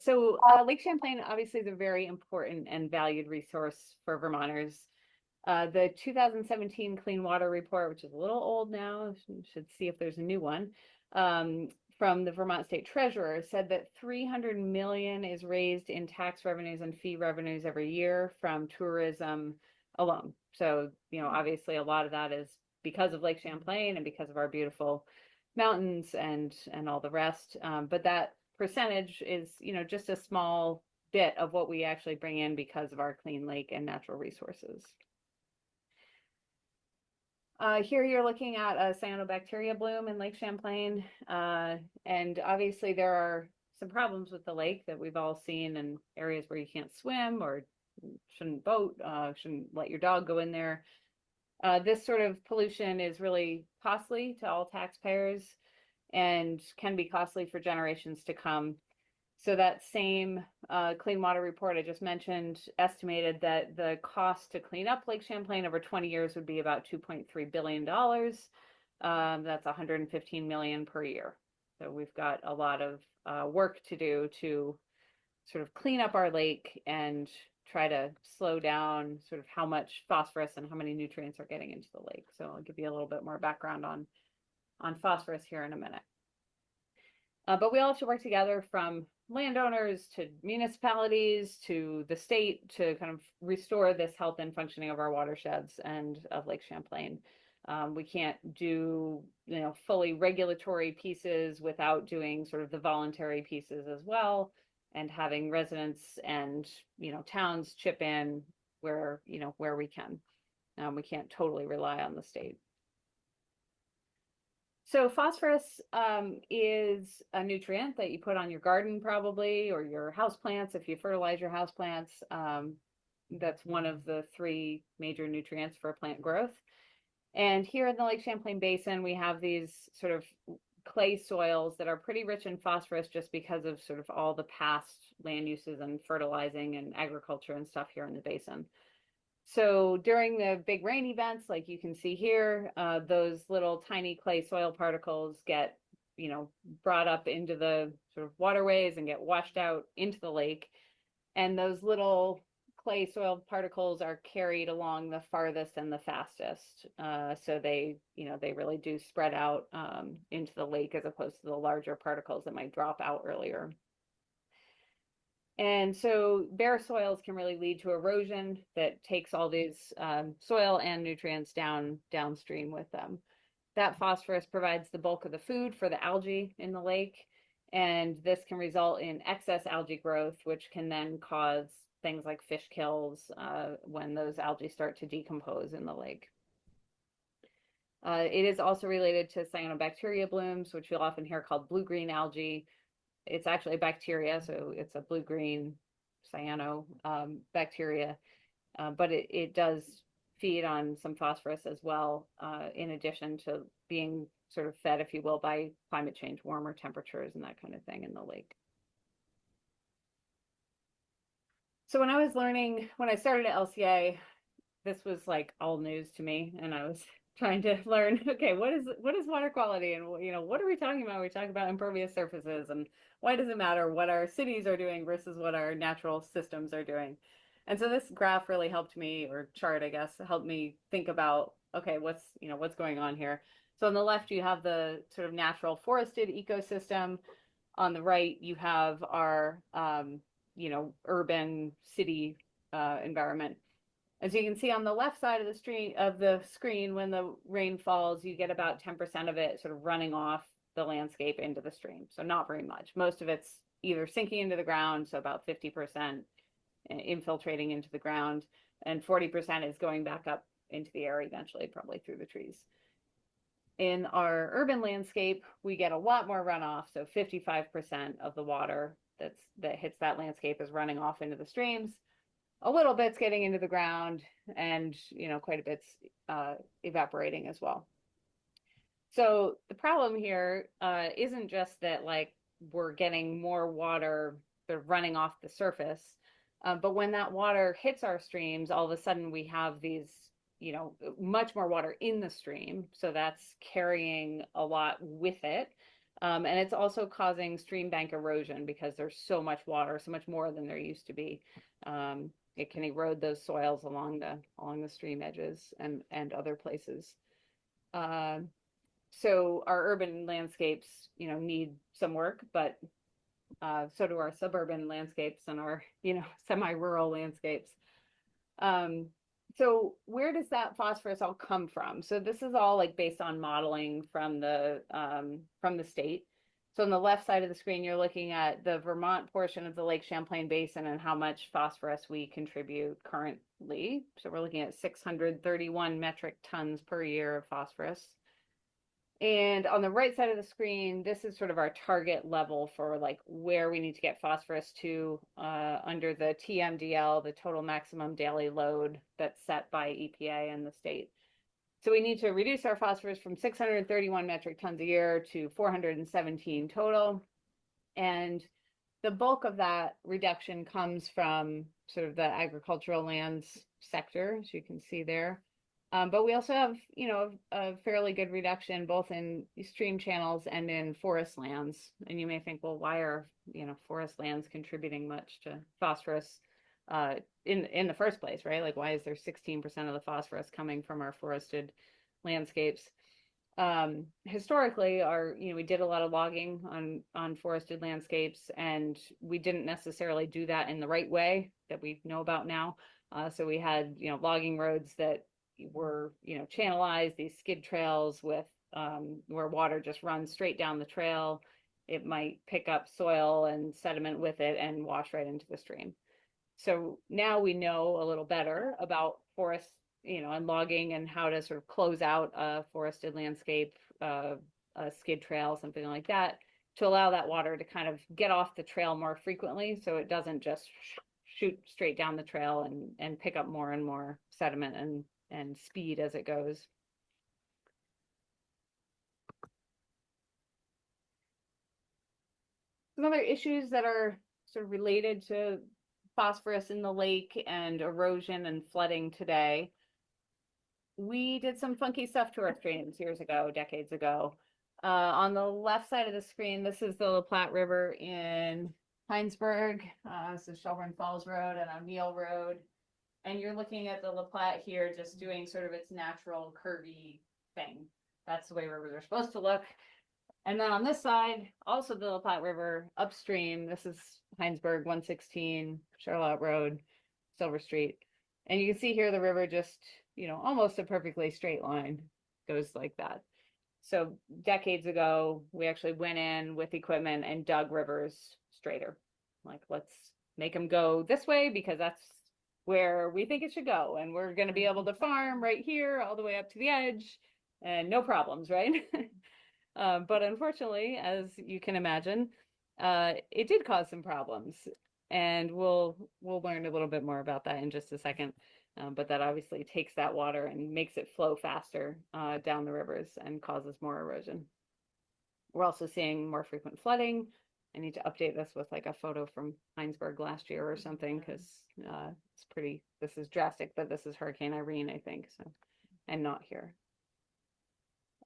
So Lake Champlain obviously is a very important and valued resource for Vermonters. The 2017 Clean Water Report, which is a little old now, should see if there's a new one, um, from the Vermont State Treasurer said that 300 million is raised in tax revenues and fee revenues every year from tourism alone. So, obviously a lot of that is because of Lake Champlain and because of our beautiful mountains and all the rest. But that percentage is, just a small bit of what we actually bring in because of our clean lake and natural resources. Here you're looking at a cyanobacteria bloom in Lake Champlain. And obviously there are some problems with the lake that we've all seen in areas where you can't swim or shouldn't boat, shouldn't let your dog go in there. This sort of pollution is really costly to all taxpayers and can be costly for generations to come. So that same clean water report I just mentioned estimated that the cost to clean up Lake Champlain over 20 years would be about $2.3 billion. That's 115 million per year. So we've got a lot of work to do to sort of clean up our lake and try to slow down sort of how much phosphorus and how many nutrients are getting into the lake. So I'll give you a little bit more background on phosphorus here in a minute. But we all have to work together, from landowners to municipalities to the state, to kind of restore this health and functioning of our watersheds and of Lake Champlain. We can't do, fully regulatory pieces without doing sort of the voluntary pieces as well, and having residents and, towns chip in where we can. We can't totally rely on the state. So phosphorus is a nutrient that you put on your garden probably, or your houseplants if you fertilize your houseplants. That's one of the three major nutrients for plant growth. And here in the Lake Champlain Basin, we have these sort of clay soils that are pretty rich in phosphorus just because of sort of all the past land uses and fertilizing and agriculture and stuff here in the basin. So during the big rain events, like you can see here, those little tiny clay soil particles get, brought up into the sort of waterways and get washed out into the lake. And those little clay soil particles are carried along the farthest and the fastest. So they really do spread out into the lake, as opposed to the larger particles that might drop out earlier. And so bare soils can really lead to erosion that takes all these soil and nutrients downstream with them. That phosphorus provides the bulk of the food for the algae in the lake, and this can result in excess algae growth, which can then cause things like fish kills when those algae start to decompose in the lake. It is also related to cyanobacteria blooms, which you'll often hear called blue-green algae. It's actually a bacteria, so it's a blue-green cyano bacteria, but it does feed on some phosphorus as well, in addition to being sort of fed, if you will, by climate change, warmer temperatures and that kind of thing in the lake. So when I started at LCA, this was like all news to me, and I was trying to learn, okay, what is water quality, and what are we talking about? We talk about impervious surfaces, and why does it matter what our cities are doing versus what our natural systems are doing? And so this graph really helped me, or chart, I guess, helped me think about, okay, what's going on here. So on the left, you have the sort of natural forested ecosystem. On the right, you have our, urban city environment. As you can see on the left side of the screen, when the rain falls, you get about 10% of it sort of running off the landscape into the stream. So not very much. Most of it's either sinking into the ground, so about 50% infiltrating into the ground, and 40% is going back up into the air eventually, probably through the trees. In our urban landscape, we get a lot more runoff, so 55% of the water that hits that landscape is running off into the streams. A little bit's getting into the ground, and quite a bit's evaporating as well. So the problem here isn't just that, like, we're getting more water sort of running off the surface, but when that water hits our streams, all of a sudden we have these, much more water in the stream. So that's carrying a lot with it. And it's also causing stream bank erosion because there's so much water, so much more than there used to be. It can erode those soils along the stream edges and other places. So our urban landscapes, need some work, but so do our suburban landscapes and our, semi-rural landscapes. So where does that phosphorus all come from? So this is all like based on modeling from the state. So on the left side of the screen, you're looking at the Vermont portion of the Lake Champlain Basin and how much phosphorus we contribute currently. So we're looking at 631 metric tons per year of phosphorus. And on the right side of the screen, this is sort of our target level for like where we need to get phosphorus to under the TMDL, the total maximum daily load that's set by EPA and the state. So we need to reduce our phosphorus from 631 metric tons a year to 417 total. And the bulk of that reduction comes from sort of the agricultural lands sector, as you can see there. But we also have, a fairly good reduction both in stream channels and in forest lands. And you may think, well, why are, forest lands contributing much to phosphorus in the first place, right? Like, why is there 16% of the phosphorus coming from our forested landscapes? Historically, we did a lot of logging on forested landscapes, and we didn't necessarily do that in the right way that we know about now. So we had, logging roads that were, channelized, these skid trails with where water just runs straight down the trail. It might pick up soil and sediment with it and wash right into the stream. So now we know a little better about forests, and logging and how to sort of close out a forested landscape, a skid trail, something like that, to allow that water to kind of get off the trail more frequently, so it doesn't just shoot straight down the trail and pick up more and more sediment and speed as it goes. Some other issues that are sort of related to phosphorus in the lake and erosion and flooding today. We did some funky stuff to our streams decades ago. On the left side of the screen, this is the La Platte River in Heinsberg. This is Shelburne Falls Road and O'Neill Road. And you're looking at the La Platte here, just doing sort of its natural curvy thing. That's the way rivers are supposed to look. And then on this side, also the La Platte River upstream, this is Heinsberg 116, Charlotte Road, Silver Street. And you can see here the river just, almost a perfectly straight line goes like that. So decades ago, we actually went in with equipment and dug rivers straighter. Like, let's make them go this way because that's where we think it should go. And we're going to be able to farm right here all the way up to the edge and no problems, right? But unfortunately, as you can imagine, it did cause some problems. And we'll learn a little bit more about that in just a second. But that obviously takes that water and makes it flow faster down the rivers and causes more erosion. We're also seeing more frequent flooding. I need to update this with like a photo from Heinsberg last year or something, because this is drastic, but this is Hurricane Irene, I think, so, and not here.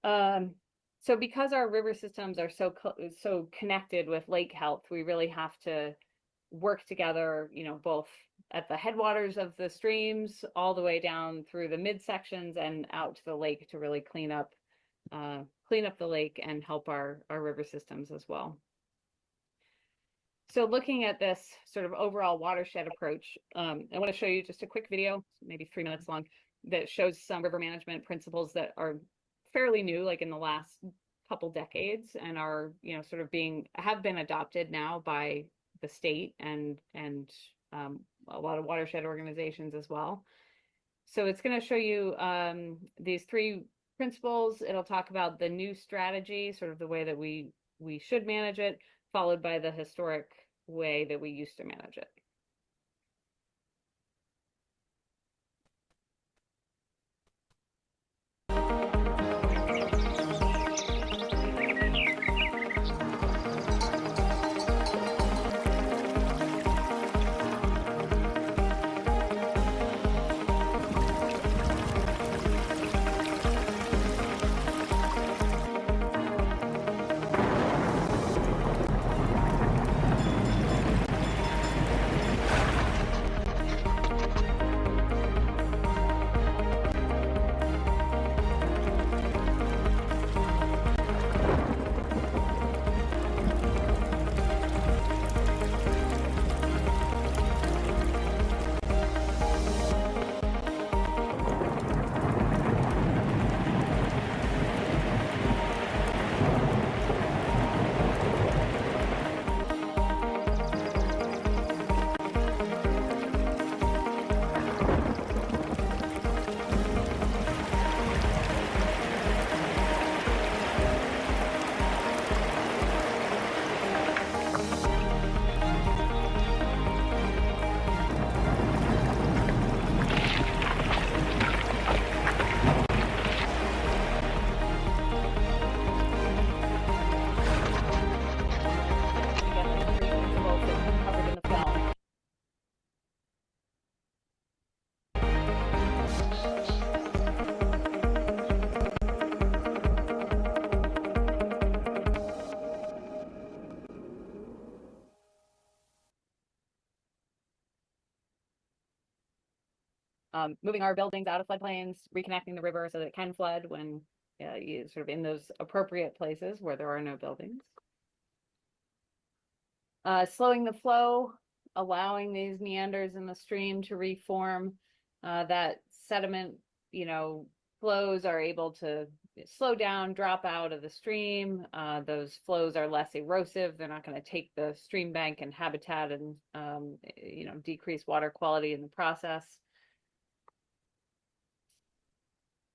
So because our river systems are so connected with lake health, we really have to work together, both at the headwaters of the streams all the way down through the midsections and out to the lake to really clean up the lake and help our river systems as well. So looking at this sort of overall watershed approach, I want to show you just a quick video, maybe 3 minutes long, that shows some river management principles that are fairly new, like in the last couple decades, and are, sort of have been adopted now by the state and a lot of watershed organizations as well. So it's going to show you these 3 principles. It'll talk about the new strategy, sort of the way that we should manage it, followed by the historic way that we used to manage it. moving our buildings out of floodplains, reconnecting the river so that it can flood when you sort of in those appropriate places where there are no buildings. Slowing the flow, allowing these meanders in the stream to reform, that sediment, flows are able to slow down, drop out of the stream. Those flows are less erosive. They're not going to take the stream bank and habitat and, decrease water quality in the process.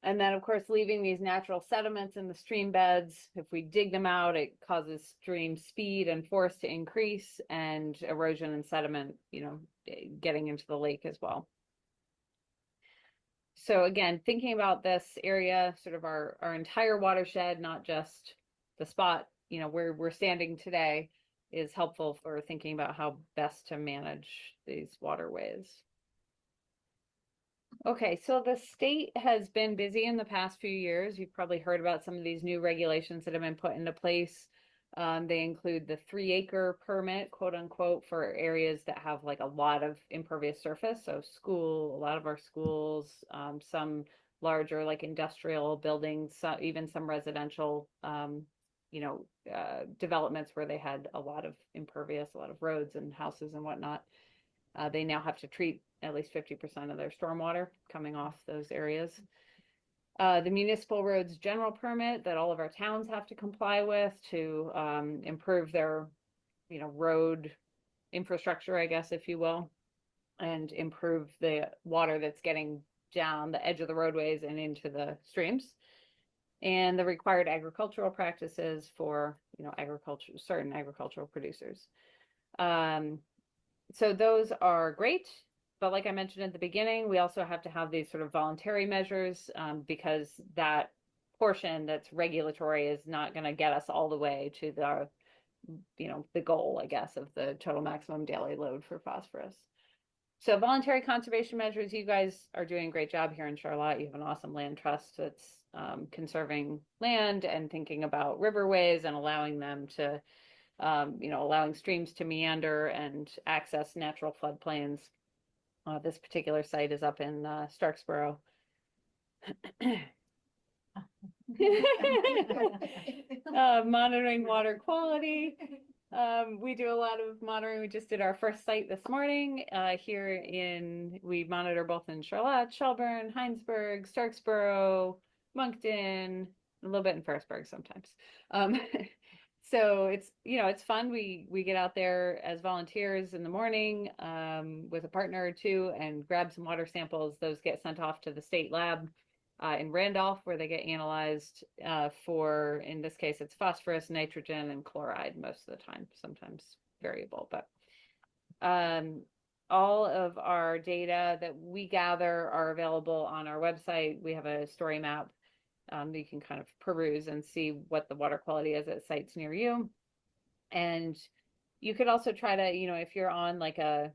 And then, of course, leaving these natural sediments in the stream beds. If we dig them out, it causes stream speed and force to increase, and erosion and sediment, getting into the lake as well. So again, thinking about this area, sort of our entire watershed, not just the spot, where we're standing today, is helpful for thinking about how best to manage these waterways. Okay, so the state has been busy in the past few years. You've probably heard about some of these new regulations that have been put into place. They include the 3-acre permit, quote unquote, for areas that have like a lot of impervious surface. So a lot of our schools, some larger like industrial buildings, even some residential, developments where they had a lot of impervious, a lot of roads and houses and whatnot. They now have to treat at least 50% of their stormwater coming off those areas. The municipal roads general permit that all of our towns have to comply with to improve their, road infrastructure, I guess, if you will, and improve the water that's getting down the edge of the roadways and into the streams. And the required agricultural practices for, certain agricultural producers. So those are great. But like I mentioned at the beginning, we also have to have these sort of voluntary measures because that portion that's regulatory is not going to get us all the way to the goal, I guess, of the total maximum daily load for phosphorus. So voluntary conservation measures, you guys are doing a great job here in Charlotte. You have an awesome land trust that's conserving land and thinking about riverways and allowing them to, allowing streams to meander and access natural floodplains. This particular site is up in Starksboro. Monitoring water quality. We do a lot of monitoring. We just did our first site this morning we monitor both in Charlotte, Shelburne, Heinsberg, Starksboro, Moncton, a little bit in Ferrisburg sometimes. So it's fun. We get out there as volunteers in the morning with a partner or two and grab some water samples. Those get sent off to the state lab in Randolph, where they get analyzed for, in this case, it's phosphorus, nitrogen, and chloride most of the time, sometimes variable. But all of our data that we gather are available on our website. We have a story map that you can kind of peruse and see what the water quality is at sites near you. And you could also try to, if you're on like a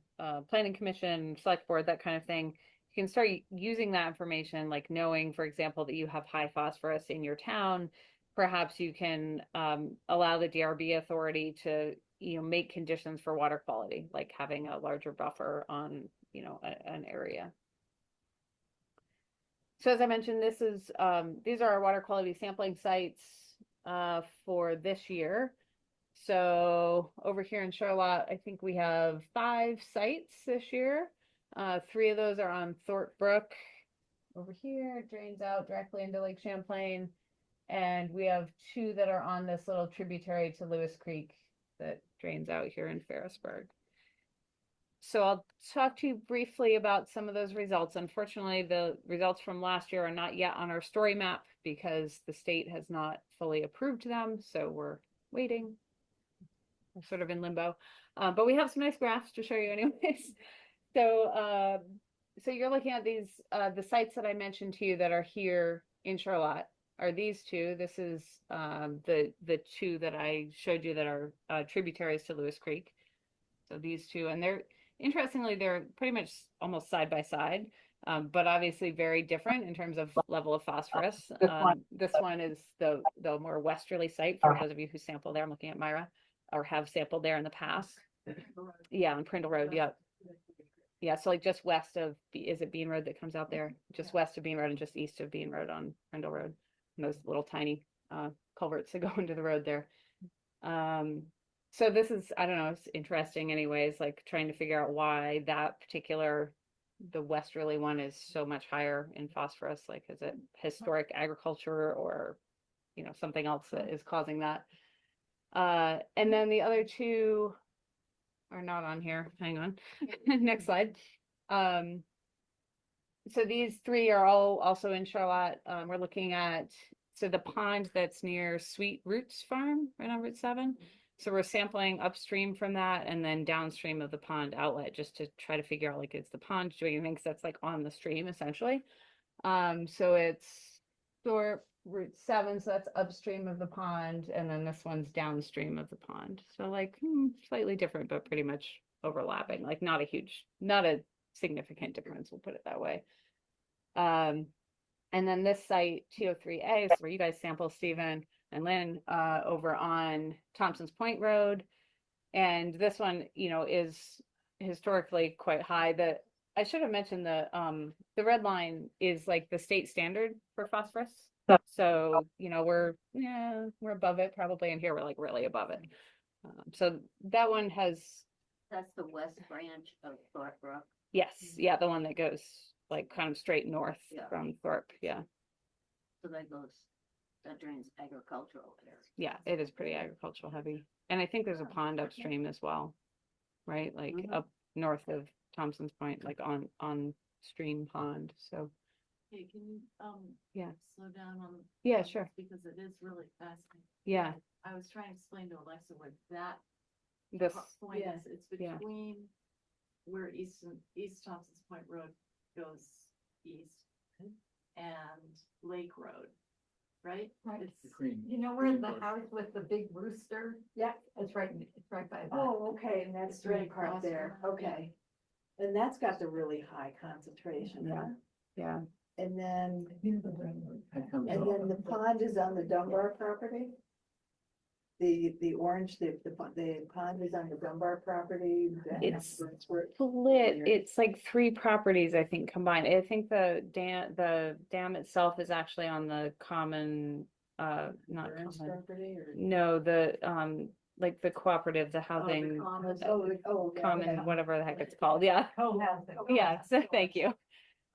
planning commission, select board, that kind of thing, you can start using that information, like knowing, for example, that you have high phosphorus in your town. Perhaps you can allow the DRB authority to, make conditions for water quality, like having a larger buffer on, an area. So as I mentioned, these are our water quality sampling sites for this year. So over here in Charlotte, I think we have 5 sites this year. 3 of those are on Thorpe Brook. Over here, it drains out directly into Lake Champlain. And we have 2 that are on this little tributary to Lewis Creek that drains out here in Ferrisburg. So I'll talk to you briefly about some of those results. Unfortunately, the results from last year are not yet on our story map because the state has not fully approved them. So we're waiting. We're sort of in limbo. But we have some nice graphs to show you anyways. So you're looking at these, the sites that I mentioned to you that are here in Charlotte are these 2. This is the 2 that I showed you that are tributaries to Lewis Creek. So these 2, and interestingly, they're pretty much almost side by side, but obviously very different in terms of level of phosphorus. This one is the more westerly site for those of you who sample there. I'm looking at Myra, or have sampled there in the past. Yeah, on Prindle Road. Yep. Yeah, so like just west of, is it Bean Road that comes out there? Just west of Bean Road and just east of Bean Road on Rendell Road. And those little tiny culverts that go into the road there. So this is, I don't know, it's interesting anyways, like trying to figure out why that particular, the westerly one is so much higher in phosphorus. Like, is it historic agriculture or, something else that is causing that? And then the other two are not on here. Hang on. Next slide. So these three are all also in Charlotte. We're looking at, so the pond that's near Sweet Roots Farm, right on Route 7. So we're sampling upstream from that and then downstream of the pond outlet just to try to figure out, like, is the pond doing anything? Because that's like on the stream essentially. So it's Route 7, so that's upstream of the pond, and then this one's downstream of the pond. So like slightly different, but pretty much overlapping. Like not a significant difference, we'll put it that way. And then this site, 203A, is where you guys sample, Stephen and Lynn, over on Thompson's Point Road. And this one, is historically quite high. I should have mentioned the red line is like the state standard for phosphorus. So, we're above it probably, and here we're like really above it. So that one has. That's the west branch of Thorpe Brook. Yes, yeah, the one that goes like kind of straight north from Thorpe, yeah. So that drains agricultural area. Yeah, it is pretty agricultural heavy. And I think there's a pond upstream as well, right? Like up north of Thompson's Point, like on stream pond, so. Hey, can you slow down on sure, because it is really fascinating. Yeah. I was trying to explain to Alexa what that this point is. It's between where East Thompson's Point Road goes east and Lake Road, right? Right. It's where the house with the big rooster? Yeah, it's right by that. Oh, okay, and that's It's the right part across there, from- okay. And that's got the really high concentration, huh? yeah. And then, Near the railroad. and then the pond is on the Dunbar property? The orange, the pond is on the Dunbar property? It's where- split. It's like 3 properties, I think, combined. I think the dam itself is actually on the common, not Burns common. property or? No, like the cooperative, the housing, common, whatever the heck it's called. Yeah. Co-housing. Yeah. So thank you.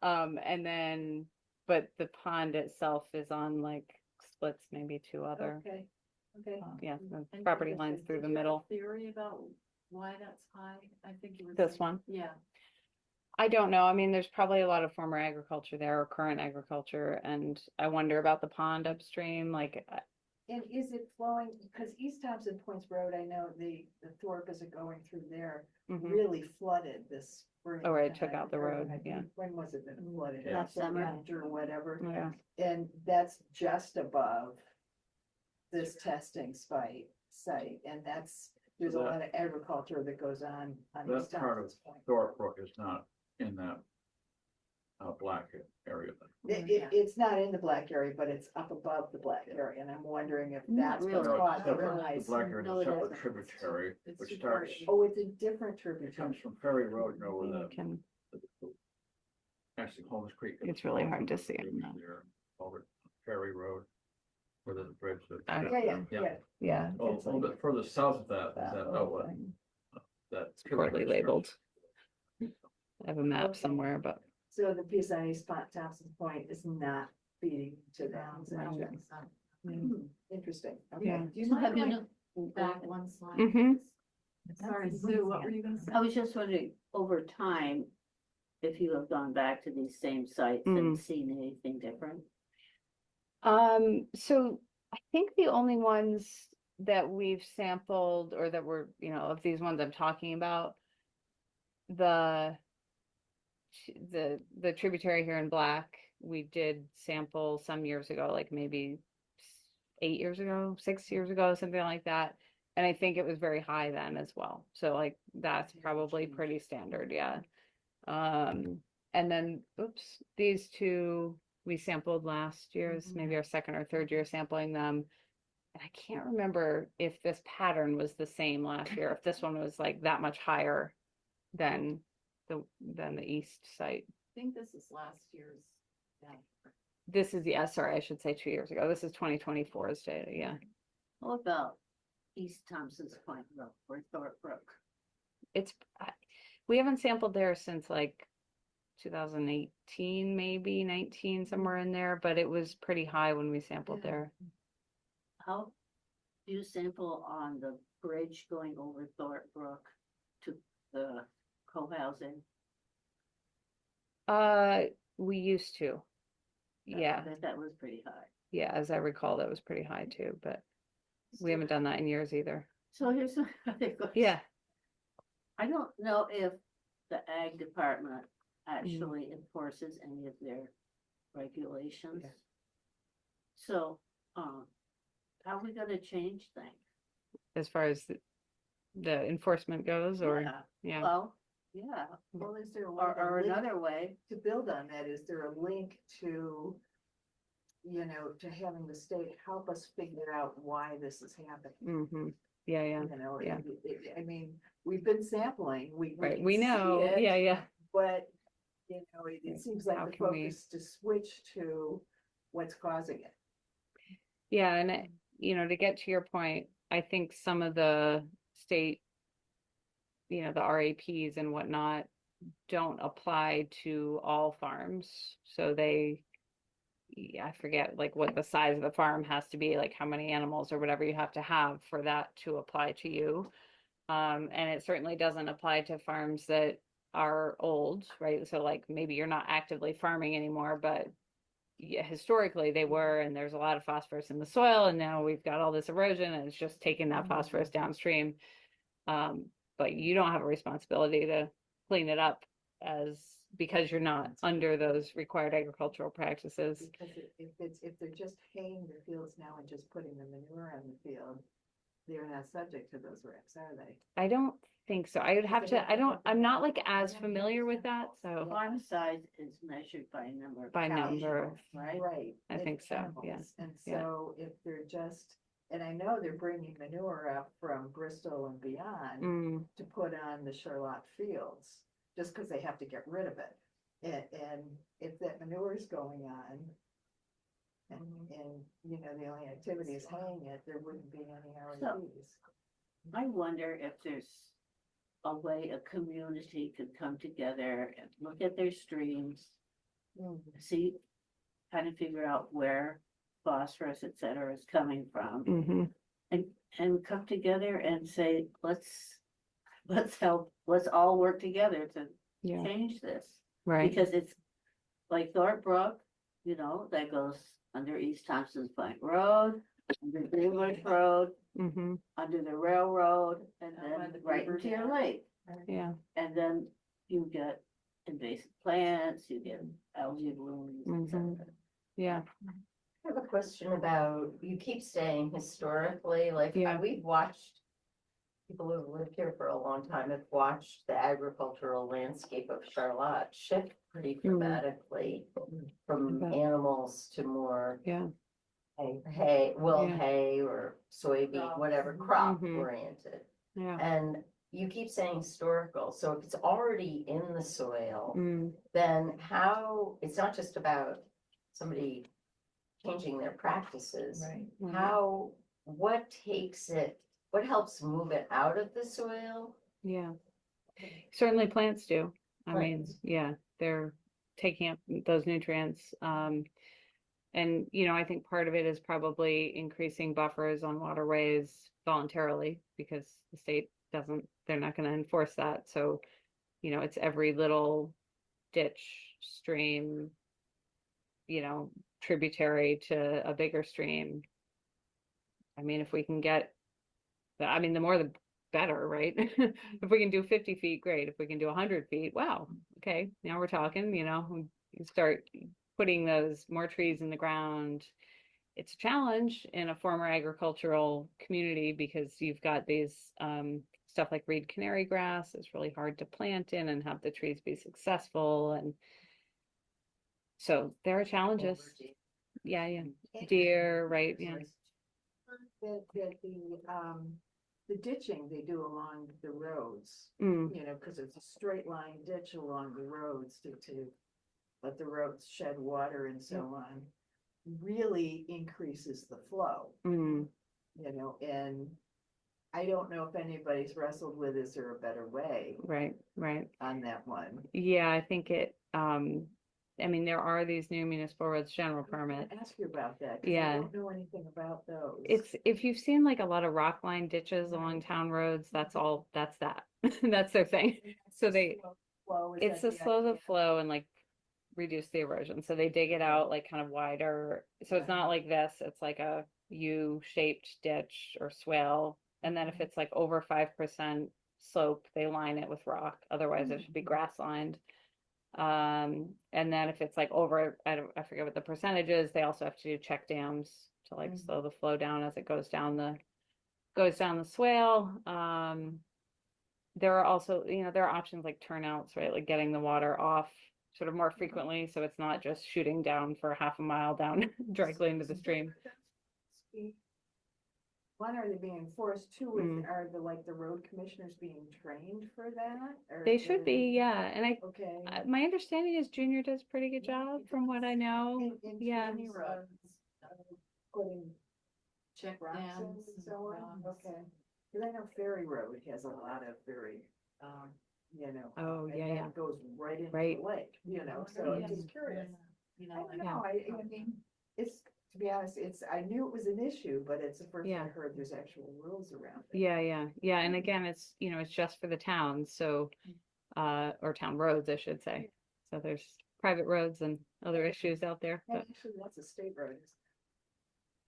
And then, but the pond itself is on like splits, maybe 2 other. Okay, okay. Yeah, the And property is lines it- through is the there a middle. Theory about why that's high? I think you were This saying- one? Yeah. I don't know. I mean, there's probably a lot of former agriculture there or current agriculture, and I wonder about the pond upstream. Like, And is it flowing, because East Thompson Points Road, I know the Thorpe isn't going through there, really flooded this spring. Oh, right, took time, out the or road, I think- yeah. When was it that it flooded? Last summer. Or whatever. Yeah. And that's just above this testing site, and there's a So that- lot of agriculture that goes on That East part of Thompson's Point. Thorpe Brook is not in that black area. It's not in the black area, but it's up above the black area, and I'm wondering if that's what's really. caused the The rise. black area No, is it a separate isn't. tributary, It's which super- starts, Oh, it's a different it tributary. comes from Ferry Road, where you the, can, actually Holmes Creek. It's really hard to see on that. There, over Ferry Road, where there's a bridge that. I don't Yeah, Yeah. yeah. A It's little like bit further south of that, is that that little outlet, thing. that. Poorly labeled. I have a map somewhere, but So the piece on East Thompson's Point is not feeding to that. Interesting. Okay. Yeah. Do you So mind have you going know- back one slide? Mhm. Sorry, Sue, what were you gonna say? I was just wondering, over time, if you have gone back to these same sites and seen anything different? So I think the only ones that we've sampled or that were, of these ones I'm talking about, the tributary here in Black, we did sample some years ago, like maybe 8 years ago, 6 years ago, something like that. And I think it was very high then as well. So like that's probably pretty standard, yeah. And then, these 2 we sampled last year, is maybe our second or third year sampling them. And I can't remember if this pattern was the same last year, if this one was like that much higher than than the east site. I think this is last year's, yeah. This is, yeah, sorry, I should say 2 years ago. This is 2024's data, yeah. What about East Thompson's Point Road or Thorpe Brook? We haven't sampled there since like 2018, maybe 19, somewhere in there, but it was pretty high when we sampled there. How do you sample on the bridge going over Thorpe Brook to the co-housing? We used to. Yeah, That was pretty high. yeah, as I recall, that was pretty high too, but we haven't done that in years either. So here's another question. Yeah. I don't know if the ag department actually enforces any of their regulations. Yeah. So, how are we gonna change things? As far as the enforcement goes, or, yeah. Well, yeah, Well, is there a way or another way, to build on that? Is there a link to, to having the state help us figure out why this is happening? Yeah, yeah, yeah. I mean, we've been sampling, we right, can we see know, it, yeah, yeah. but, it seems like How the can we- focus to switch to what's causing it. Yeah, and to get to your point, I think some of the state, the RAPs and whatnot don't apply to all farms. So I forget like what the size of the farm has to be, like how many animals or whatever you have to have for that to apply to you. And it certainly doesn't apply to farms that are old, right? So like maybe you're not actively farming anymore, but yeah, historically they were, and there's a lot of phosphorus in the soil, and now we've got all this erosion and it's just taking that phosphorus downstream. But you don't have a responsibility to clean it up because you're not under those required agricultural practices. Because if they're just haying their fields now and just putting the manure on the field, they're not subject to those regs, are they? I don't think so. I would have to, I'm not like as familiar with that, so. farm size is measured by number of By cows, number. right? Right. I it's think so, animals. yeah, And yeah. so if they're just, and I know they're bringing manure up from Bristol and beyond to put on the Charlotte fields, just because they have to get rid of it. And if that manure is going on, and the only activity is haying it, there wouldn't be any REPs. I wonder if there's a way a community could come together and look at their streams, see, kind of figure out where phosphorus, et cetera, is coming from, and come together and say, let's help, let's all work together to change this. Right. Because it's like Thorpe Brook, that goes under East Thompson's Point Road, under Greenbush Road, under the railroad, and then right into your lake. Yeah. And then you get invasive plants, you get algae blooms, etc. Yeah. I have a question about, you keep saying historically, like we've watched, people who have lived here for a long time have watched the agricultural landscape of Charlotte shift pretty dramatically from animals to more hay, hay or soybean, whatever, crop oriented. Yeah. And you keep saying historical, so if it's already in the soil, then how, it's not just about somebody changing their practices. Right. What helps move it out of the soil? Yeah. Certainly plants do. I mean, Plants. yeah, they're taking up those nutrients. And, I think part of it is probably increasing buffers on waterways voluntarily, because the state they're not going to enforce that. So, it's every little ditch, stream, tributary to a bigger stream. I mean, if we can get, the more the better, right? If we can do 50 feet, great. If we can do 100 feet, wow. Okay, now we're talking, you start putting those more trees in the ground. It's a challenge in a former agricultural community because you've got these stuff like reed canary grass. It's really hard to plant in and have the trees be successful. And so there are challenges. Yeah. Deer, right? Yeah. That the ditching they do along the roads, Mm, you know, because it's a straight line ditch along the roads to let the roads shed water and so on, really increases the flow, mm, you know, and I don't know if anybody's wrestled with, is there a better way right, right. on that one? Yeah, I think I mean, there are these new municipal roads general permit. Ask you about that, because I Yeah. don't know anything about those. It's, if you've seen like a lot of rock line ditches along town roads, that's all, that's that. That's their thing. So Flow, is it's that to the slow the idea? flow and like reduce the erosion. So they dig it out like kind of wider. So it's not like this, it's like a U-shaped ditch or swale. And then if it's like over 5% slope, they line it with rock. Otherwise it should be grass lined. And then if it's like over, I forget what the percentage is, they also have to do check dams to like slow the flow down as it goes down the swale. There are also, you know, there are options like turnouts, right? Like getting the water off sort of more frequently, so it's not just shooting down for half a mile down directly into the stream. One, are they being enforced? Two, Mm. are the road commissioners being trained for that? Or They should be, yeah. And Okay. my understanding is Junior does a pretty good job from what I know. In Yeah. terms of putting Check rocks in dams and so on, rocks. okay. Cause I know Ferry Road has a lot of very, you know. Oh, and yeah, that yeah. Goes right into Right. the lake, you know, so I'm Yeah. just curious. You I know, don't like, know, I mean, it's, to be honest, I knew it was an issue, but it's the first time I Yeah. heard there's actual rules around it. Yeah, yeah, yeah. And again, it's, you know, it's just for the towns, so, or town roads, I should say. So there's private roads and other issues out there, And but actually, that's a state road,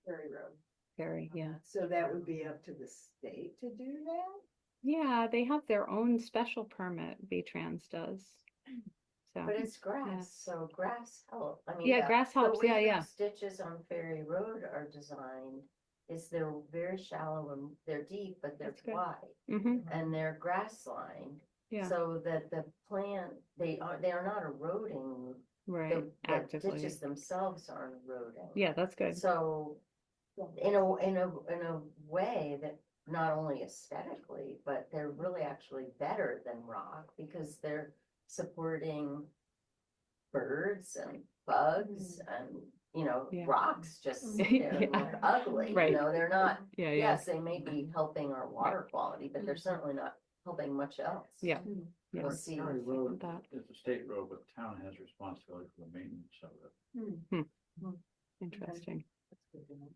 Ferry Road. very, yeah. So that would be up to the state to do that? Yeah, they have their own special permit, V-Trans does. So, But it's grass, so grass help, I mean. yeah, grass helps, The yeah, way yeah. those ditches on Ferry Road are designed is they're very shallow and they're deep, but they're That's good. wide. Mm-hmm, And they're grass lined, yeah, so that the plant, they are not eroding. right, The actively. ditches themselves aren't eroding. Yeah, that's good. So in a way that not only aesthetically, but they're really actually better than rock because they're supporting birds and bugs and, you know, Yeah. rocks just sit there and look Yeah. ugly, Right. you know, they're not, Yeah, yeah, yes, they may be helping our water quality, but they're certainly not helping much else. yeah, yeah. We'll see. Ferry Road That. is a state road, but the town has responsibility for the maintenance of it. Interesting. That's good to know.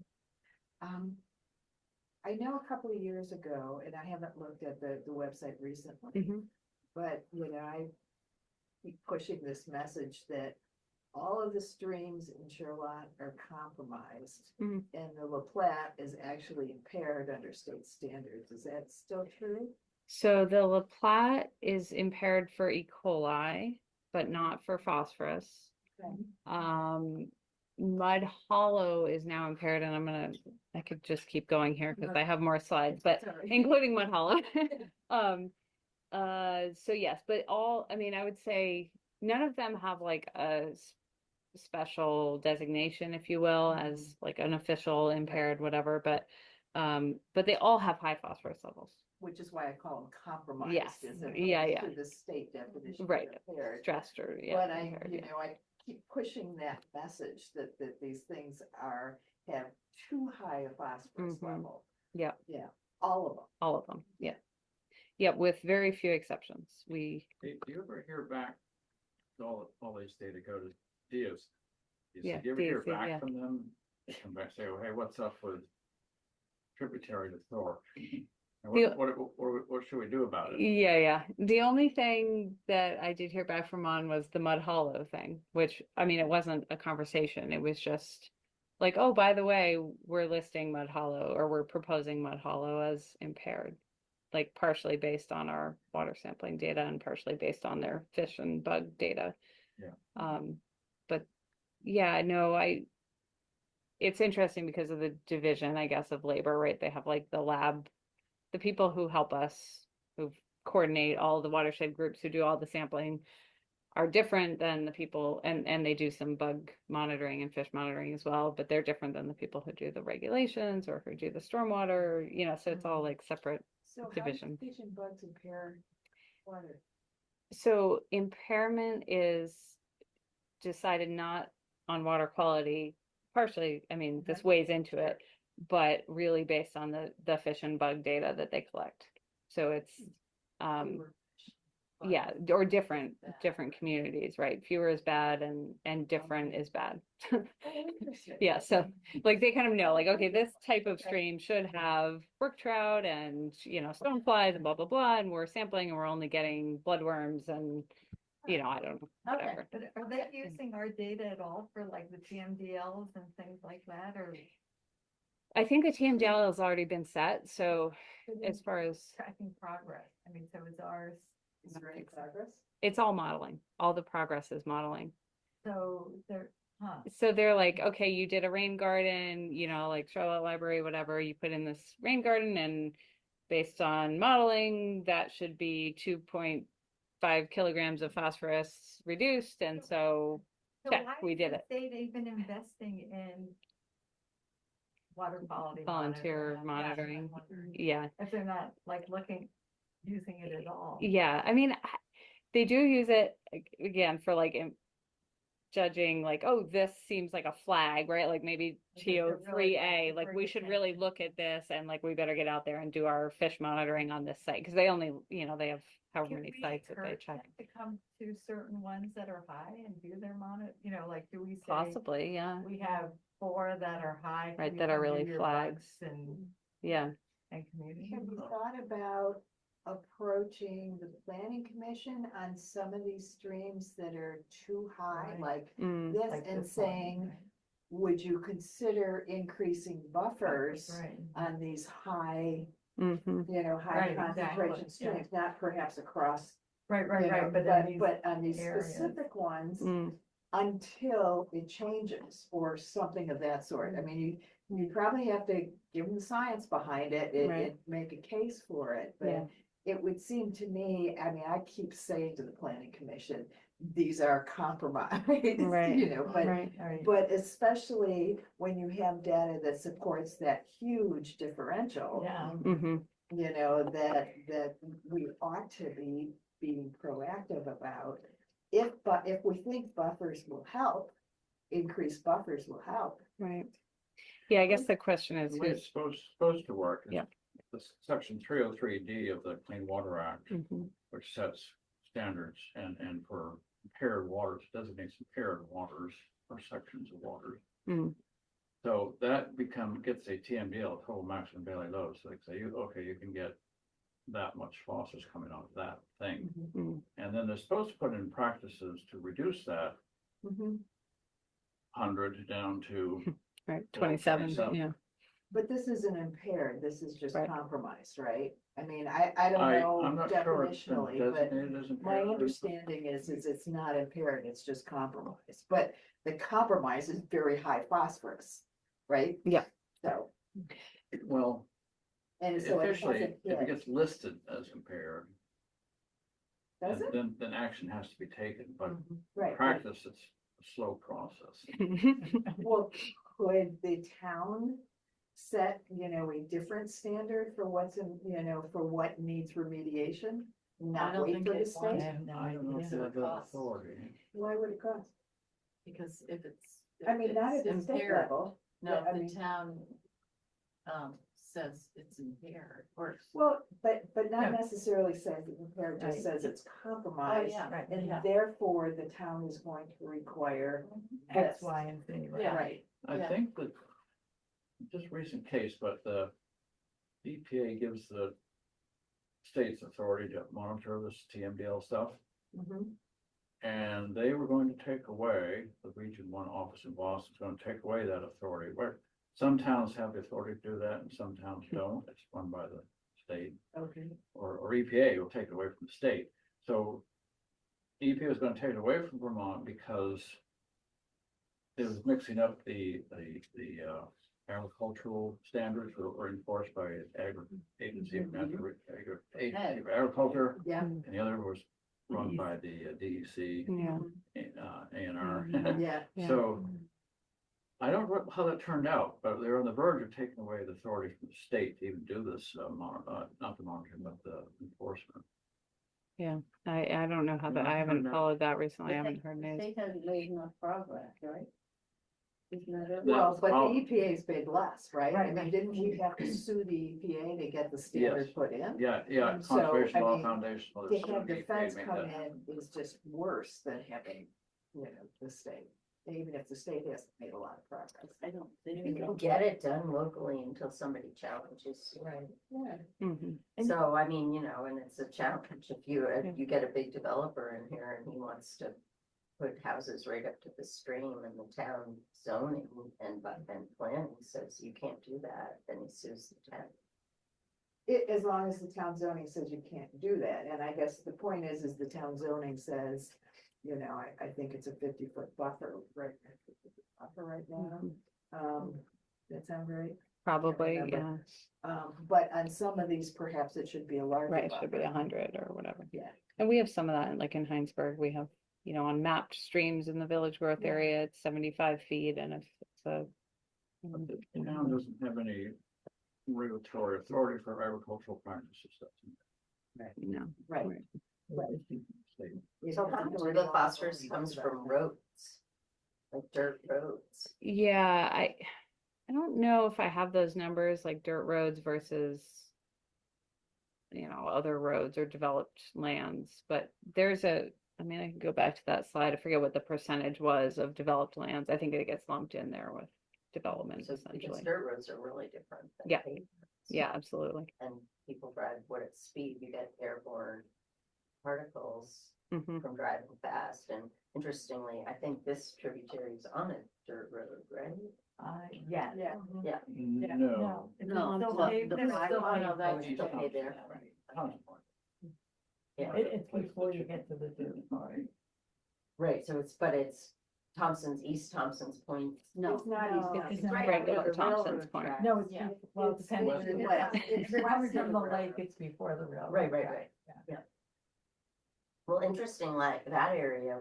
I know a couple of years ago, and I haven't looked at the website recently, Mhm. but, you know, I keep pushing this message that all of the streams in Charlotte are compromised, Mhm. and the La Platte is actually impaired under state standards. Is that still true? So the La Platte is impaired for E. coli, but not for phosphorus. Okay. Mud Hollow is now impaired, and I could just keep going here because I have more slides, but Sorry. including Mud Hollow. So yes, but I mean, I would say none of them have like a special designation, if you will, as like an official impaired, whatever, but they all have high phosphorus levels. Which is why I call them compromised. Yes. As opposed Yeah. To the state definition. of Right. impaired. Stressed or, yeah. But impaired, yeah. I keep pushing that message that these things have too high a phosphorus Mhm. level. Yeah. Yeah, all of them. All of them, yeah. Yeah, with very few exceptions. Do you ever hear back, all these data go to DOs? Yeah, Do you ever hear DOC, yeah. back from them? They come back and say, oh, hey, what's up with tributary to Thor? And The- what should we do about it? Yeah. The only thing that I did hear back from was the Mud Hollow thing, which, I mean, it wasn't a conversation. It was just like, oh, by the way, we're listing Mud Hollow, or we're proposing Mud Hollow as impaired, like partially based on our water sampling data and partially based on their fish and bug data. Yeah. But yeah, no, it's interesting because of the division, I guess, of labor, right? They have like the lab, the people who help us, who coordinate all the watershed groups who do all the sampling, are different than the people, and they do some bug monitoring and fish monitoring as well, but they're different than the people who do the regulations or who do the stormwater, you know, so it's all like separate. So how does Division. fish and bugs impair water? So impairment is decided not on water quality, partially, I mean, this weighs into it, but really based on the fish and bug data that they collect. So it's, yeah, or different communities, right? Fewer is bad and different is bad. Yeah, so like they kind of know, like, okay, this type of stream should have brook trout and, you know, stoneflies and blah, blah, blah, and we're sampling and we're only getting bloodworms and, you know, I don't know, whatever. But are they using our data at all for like the TMDLs and things like that, or I think the TMDL has already been set, so as far as, tracking progress? I mean, so is ours, Is there any progress? it's all modeling, all the progress is modeling. so they're, So they're like, okay, you did a rain garden, you know, like Charlotte Library, whatever, you put in this rain garden and based on modeling, that should be 2.5 kilograms of phosphorus reduced. And so, So check, why we is did the it. state even investing in water quality Volunteer monitoring? Yeah, monitoring. I'm wondering Yeah. if they're not like using it at all. Yeah. I mean, they do use it again for like judging like, oh, this seems like a flag, right? Like maybe Okay, so really, TO3A, like we bring should really attention. look at this and like we better get out there and do our fish monitoring on this site because they only, you know, they have however Can many we sites that they encourage check. them to come to certain ones that are high and do their monitor, you know, like, do we say? Possibly, yeah. We have 4 that are high. can Right, you that are come do really your flags. bugs And, Yeah. and community. Have you thought about approaching the planning commission on some of these streams that are too high, Right. like Mm. this, Like and this one, saying, right. would you consider increasing buffers Right. on these high, Mm-hmm. you know, high Right, concentration exactly, yeah. streams, not perhaps across, Right, you know, but then these but on these areas. specific ones, Mm. until it changes or something of that sort. I mean, you probably have to give them the science behind it and, Right. and make a case for it, Yeah. but it would seem to me, I mean, I keep saying to the planning commission, these are compromised, Right. you know, Right. but especially when you have data that supports that huge differential. Yeah. Mm-hmm. You know, that we ought to be being proactive about. If we think buffers will help, increased buffers will help. Right. Yeah, I guess the question is The way who's. it's supposed to work is Yeah. the section 303D of the Clean Water Act, Mhm. which sets standards and for impaired waters, designates impaired waters or sections of waters. Mm. So that gets a TMDL, total maximum daily load. So they say, okay, you can get that much phosphorus coming out of that thing. Mm. And then they're supposed to put in practices to reduce that Mhm. 100 down to Right. 27. 27. Yeah. But this isn't impaired, this is just Right. compromised, right? I mean, I don't I'm know not sure it's been definitionally, but designated as my impaired. understanding is it's not impaired, it's just compromised. But the compromise is very high phosphorus, right? Yeah. So, Well, and so it officially, hasn't if it hit, gets listed as impaired, does it? then action has to be taken, but in Right. practice, it's a slow process. Well, could the town set, you know, a different standard for what's in, you know, for what needs remediation? Not don't wait think for the it wants state? to. I don't know if It's they a have that cost. authority. Why would it cost? Because if it's. I mean, not at the state impaired- level. No, Yeah, I if mean- the town, says it's impaired, or. Well, but not No. necessarily says it's impaired, just Right. says it's Oh, compromised. yeah, Right. And yeah. therefore, the town is going to require X, this. Y, and Z, right? Yeah. Right, I Yeah. think that, just recent case, but the EPA gives the states authority to monitor this TMDL stuff. mhm, And they were going to take away, the Region 1 office in Boston's going to take away that authority, where some towns have the authority to do that and some towns don't. It's run by the state, okay. or EPA will take it away from the state. So EPA was going to take it away from Vermont because it was mixing up the agricultural standards that were enforced by Agency of Agriculture, Yeah, and the other was run by the DEC, Yeah. A&R. Yeah. Yeah. So I don't know how that turned out, but they're on the verge of taking away the authority from the state to even do this, not the monitoring, but the enforcement. Yeah, I don't know how I'm that, not I haven't sure. followed that recently. I But haven't heard the news. state hasn't made enough progress, right? Isn't that it? Well, That's but the problem. EPA's paid less, right? I Right. mean, didn't we have to sue the EPA to get the standard Yes. put in? Yeah, So, Conservation I Law mean, Foundation. well, To it's have the the EPA feds make come that happen. in is just worse than having, the state. Even if the state hasn't made a lot of progress. I don't think. You can get it done locally until somebody challenges you. Right. Yeah. Mhm. So, I mean, and it's a challenge if you get a big developer in here and he wants to put houses right up to the stream and the town zoning and planning says you can't do that, then he sues the town. As long as the town zoning says you can't do that, and I guess the point is the town zoning says, I think it's a 50-foot buffer, right? Now. That sound right? Probably, remember. yeah, But on some of these, perhaps it should be a larger right, it should be buffer. 100 or whatever. Yeah. And we have some of that, like in Heinsberg, we have, on mapped streams in the village growth Yeah. area, it's 75 feet, and if it's a. But the town doesn't have any regulatory authority for agricultural practices. No. Right. So how much of the phosphorus comes from roads? Like dirt roads? Yeah, I don't know if I have those numbers, like dirt roads versus, other roads or developed lands, but I can go back to that slide. I forget what the percentage was of developed lands. I think it gets lumped in there with development So because essentially. dirt roads are really different than Yeah. pavements. Yeah, absolutely. And people drive at speed, you get airborne particles Hmm. from driving fast. And interestingly, I think this tributary is on a dirt road, right? Yeah. Yeah. Yeah. No. No, Still the- paved, the there's black still, one. no, that's Still paved there. Yeah, It's before you get to the dirt part. right, so it's East Thompson's Point. No. It's not No, easy. it's right not regular where the Thompson's railroad Point. tracks. No, it's, Yeah. well, It's depending west- on it's if you're coming west from of the the lake, railroad. it's before the railroad. Right. Yeah. Well, interesting, like that area,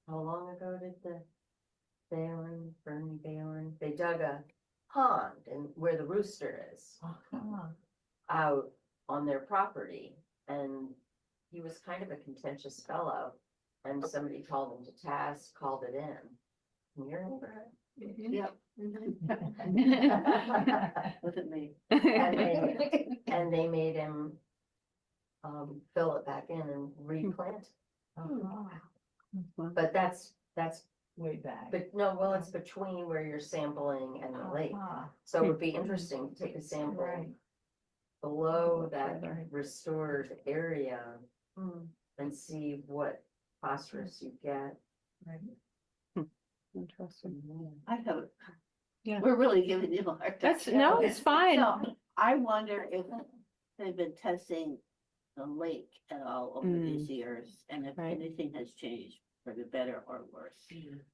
how long ago did Bernie Balin, they dug a pond and where the rooster is Uh-huh. out on their property. And he was kind of a contentious fellow and somebody called him to task, called it in. Can you remember Yep. Wasn't me. it? And they made him fill it back in and replant. Uh-huh. But that's, Way back. but no, well, it's between where you're sampling and the lake. Uh-huh. So it would be interesting to take a sample Right. below that Further. restored area and see what phosphorus you get. Right. Interesting. I have, Yeah. we're really giving you a hard time. No, it's fine. So, I wonder if they've been testing the lake at all over these years, and if Right. anything has changed for the better or worse.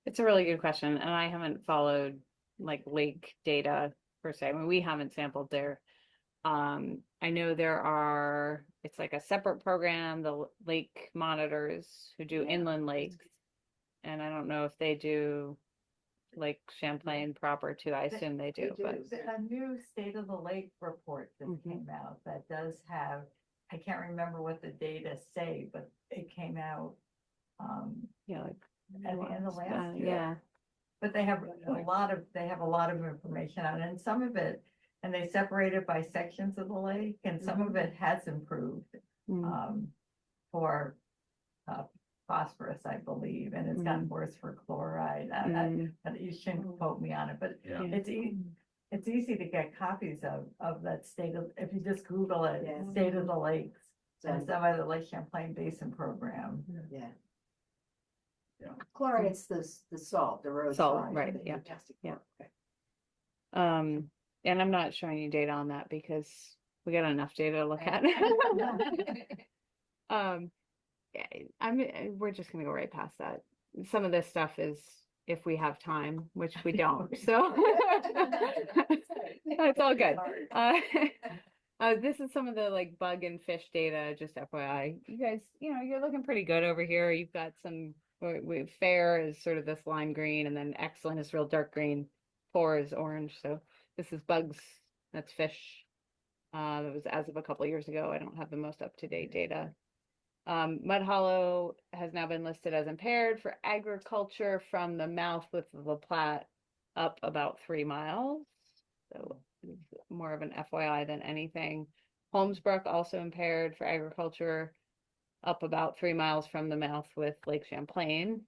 It's a really good question, and I haven't followed like lake data per se. I mean, we haven't sampled there. I know it's like a separate program, the lake monitors who do Yeah. inland lakes. And I don't know if they do Lake Champlain proper too. I assume they do, but A new State of the Lake report that Mhm. came out that does have, I can't remember what the data say, but it came out yeah, like at the end of last year. yeah. But they have a lot of information on it, and some of it, and they separate it by sections of the lake, and some of it has improved Mm. for phosphorus, I believe, and it's gotten worse for chloride. And you shouldn't quote me on it, but Yeah. it's easy to get copies of that if you just Google it, Yeah. State of the Lakes. So, And some of the Lake Champlain Basin Program. yeah. Yeah. Chlorate's the salt, the road Salt, salt right, that yeah, you're testing yeah. for. Okay. And I'm not showing you data on that because we got enough data to look at. We're just gonna go right past that. Some of this stuff is if we have time, which we don't, so it's all good. This is some of the like bug and fish data, just FYI. You guys, you're looking pretty good over here. You've got some, fair is sort of this lime green, and then excellent is real dark green. Poor is orange. So this is bugs. That's fish. That was as of a couple of years ago. I don't have the most up-to-date data. Mud Hollow has now been listed as impaired for agriculture from the mouth with the Platte up about 3 miles. So it's more of an FYI than anything. Holmesbrook also impaired for agriculture up about 3 miles from the mouth with Lake Champlain.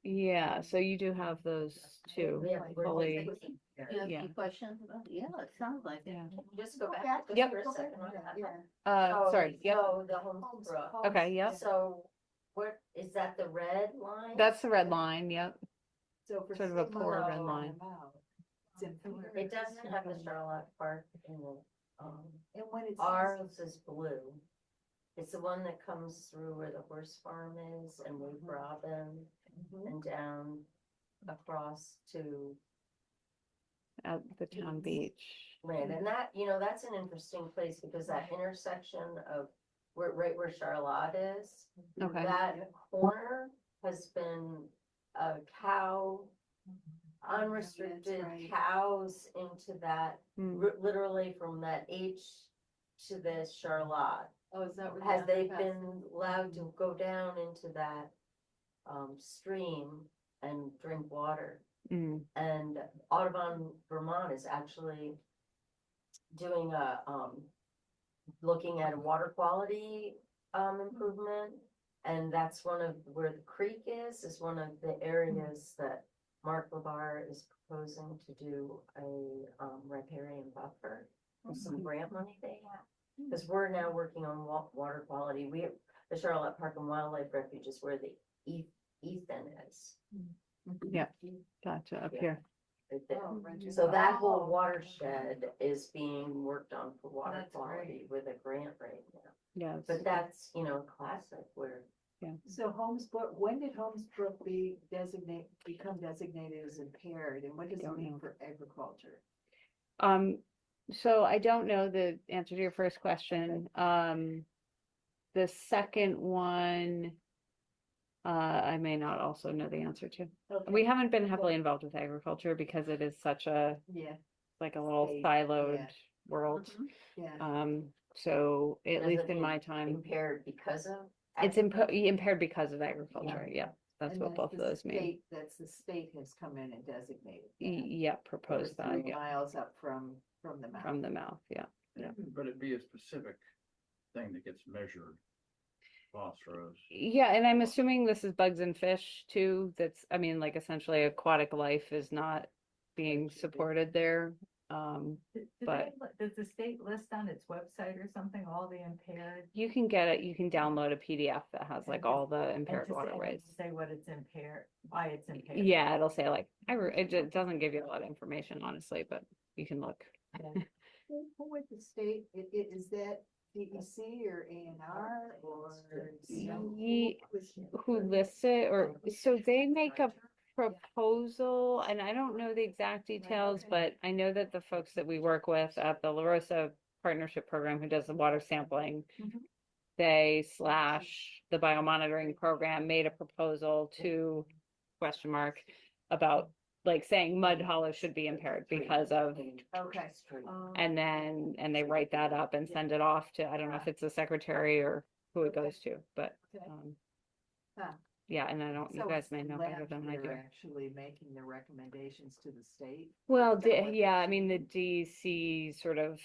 Yeah, so you do have those two Yeah, we're fully. You have Yeah. any questions about, yeah, it sounds like it. Yeah. Just go back just Yep. for a second on that. Sorry, yep. So the Holmesbrook. Okay, yep. So what, is that the red line? That's the red line, yep. So for Sort of a 6 poor miles red from line. the mouth, it's impaired. It doesn't have the Charlotte Park in the, And when it's. ours is blue. It's the one that comes through where the horse farm is and Wave Robin and down across to At the town beach. land. And that, that's an interesting place because that intersection of right where Charlotte is, Okay. that corner has been a cow, unrestricted right. cows into that, literally from that H to the Charlotte. Oh, is that where? the Has they underpass been is? allowed to go down into that stream and drink water? Mm. And Audubon, Vermont is actually doing a, looking at a water quality, improvement. And that's one of where the creek is one of the areas that Mark LeVar is proposing to do a, riparian buffer with some grant money they have. Because we're now working on water quality. The Charlotte Park and Wildlife Refuge is where the Ethan is. Yeah, gotcha, up Yeah. here. Right there. Oh, right. So that whole watershed is being worked on for water That's quality with a grant right now. Yes. But that's, classic where, So Holmesbrook, when did Holmesbrook become designated as impaired, and what does it Don't mean know. for agriculture? So I don't know the answer to your first question. The second one, I may not also know the answer to. We haven't been heavily involved with agriculture because it is such a, Yeah, like a little State, siloed yeah. world. yeah. So at Does least it in mean my time, impaired because of. it's impaired because of agriculture. Yeah, that's And what both of the those mean. state- That's the state has come in and designated. that. Yeah, proposed that, 3 yeah, miles up from the mountain. from the mouth, yeah. Yeah. But it'd be a specific thing that gets measured. Phosphorus. Yeah, and I'm assuming this is bugs and fish too. I mean, like essentially aquatic life is not being supported there. But- Does the state list on its website or something, all the impaired? You can get it, you can download a PDF that has like all the And impaired to say- waterways. to say what it's impaired, why it's impaired. Yeah, it'll say like, it doesn't give you a lot of information, honestly, but you can look. Who with the state, is that DEC or A&R or? Who lists it, or, so they make a proposal, and I don't know the exact details, okay. but I know that the folks that we work with at the La Rosa Partnership Program, who does the water sampling, they / the biomonitoring program made a proposal to about like saying Mud Hollow should be impaired because of, Okay. and they write that up and send it off to, I don't know if it's the secretary or who it goes to, but, Okay. um, yeah, and I don't, you So guys it's may know better than I do. Lanphier actually making the recommendations to the state. Well, Is that what yeah, they're I mean, the DC sort of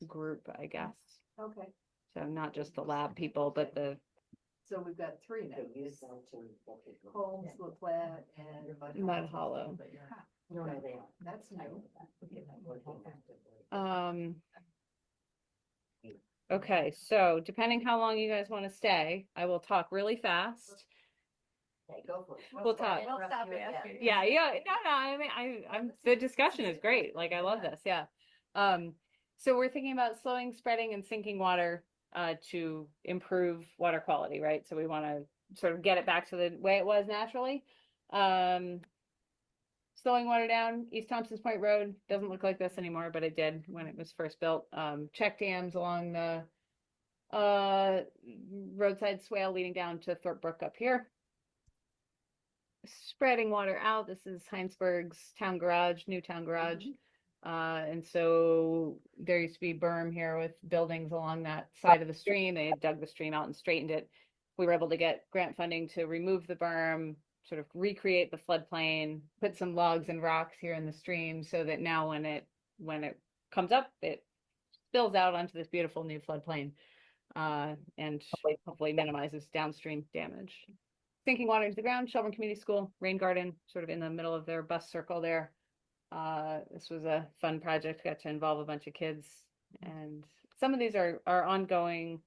group, I guess. Okay, So not just the lab people, but the so we've got 3 now. It's Holmes, La Platte, and Mud Hollow. No, they are. That's new. Okay, so depending how long you guys want to stay, I will talk really fast. Okay, go for it. We'll talk. We'll stop you again. Yeah, no, I mean, I'm the discussion is great. Like, I love this. Yeah. So we're thinking about slowing, spreading, and sinking water to improve water quality, right? So we want to sort of get it back to the way it was naturally. slowing water down. East Thompson's Point Road doesn't look like this anymore, but it did when it was first built. Check dams along the roadside swale leading down to Thorpe Brook up here. Spreading water out. This is Heinsberg's town garage, new town garage. And so there used to be berm here with buildings along that side of the stream. They had dug the stream out and straightened it. We were able to get grant funding to remove the berm, sort of recreate the floodplain, put some logs and rocks here in the stream so that now when it comes up, it spills out onto this beautiful new floodplain, and hopefully minimizes downstream damage. Sinking water into the ground, Shelburne Community School, rain garden, sort of in the middle of their bus circle there. This was a fun project, got to involve a bunch of kids, and some of these are ongoing,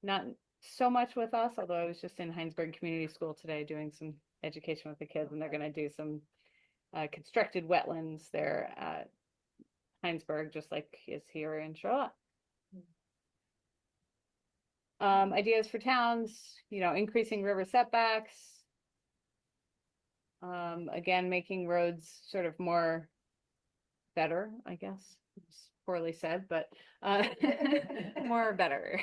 not so much with us, although I was just in Heinsberg Community School today doing some education with the kids, and they're going to do some constructed wetlands there at Heinsberg, just like is here in Charlotte. Ideas for towns, increasing river setbacks. Again, making roads sort of more better, I guess. It's poorly said, but more better.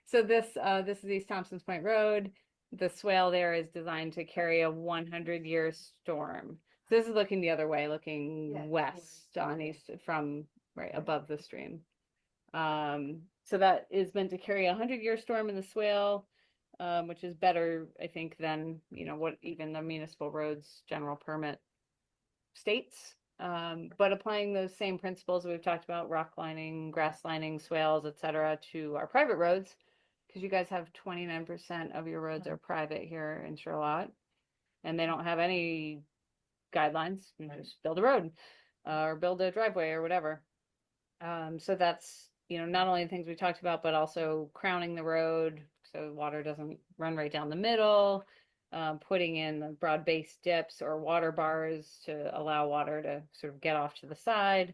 So this is East Thompson's Point Road. The swale there is designed to carry a 100-year storm. So this is looking the other way, looking west on east from right above the stream. So that is meant to carry a 100-year storm in the swale, which is better, I think, than what even the municipal roads general permit states. But applying those same principles we've talked about, rock lining, grass lining, swales, etc., to our private roads, because you guys have 29% of your roads are private here in Charlotte, and they don't have any guidelines. You just build a road or build a driveway or whatever. So that's not only the things we talked about, but also crowning the road so water doesn't run right down the middle, putting in broad-based dips or water bars to allow water to sort of get off to the side.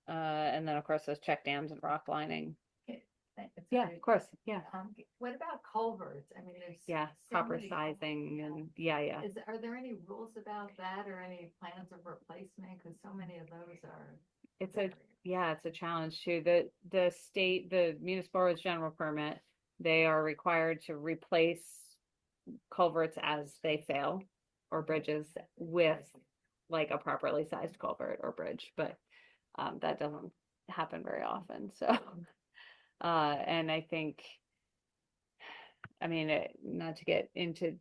And then, of course, those check dams and rock lining. Yeah, of course. Yeah. What about culverts? I mean, there's proper many sizing and Are there any rules about that or any plans of replacement? Because so many of those are. It's a challenge too. The state, the municipal roads general permit, they are required to replace culverts as they fail, or bridges with like a properly sized culvert or bridge, but that doesn't happen very often. So, and I think, not to get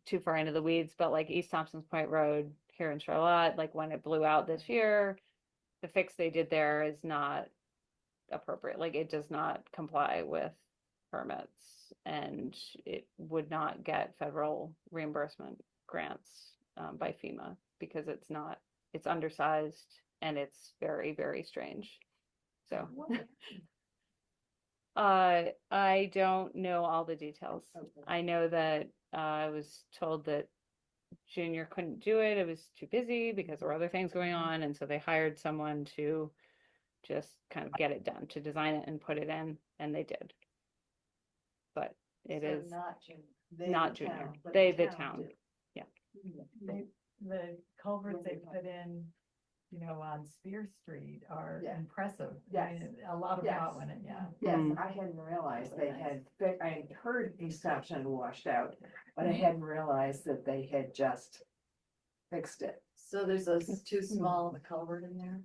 too far into the weeds, but like East Thompson's Point Road here in Charlotte, like when it blew out this year, the fix they did there is not appropriate. Like it does not comply with permits, and it would not get federal reimbursement grants by FEMA because it's undersized and it's very, very strange. So I don't know all the details. Okay. I know that I was told that Junior couldn't do it. It was too busy because there were other things going on. And so they hired someone to just kind of get it done, to design it and put it in. And they did. But it is not Junior. The town. Yeah. The culverts they put in, on Spear Street are impressive. Yes. I mean, a lot of thought went in, Yes, I hadn't realized they had, I had heard East Thompson washed out, but I hadn't realized that they had just fixed it. So there's those too small of a culvert in there?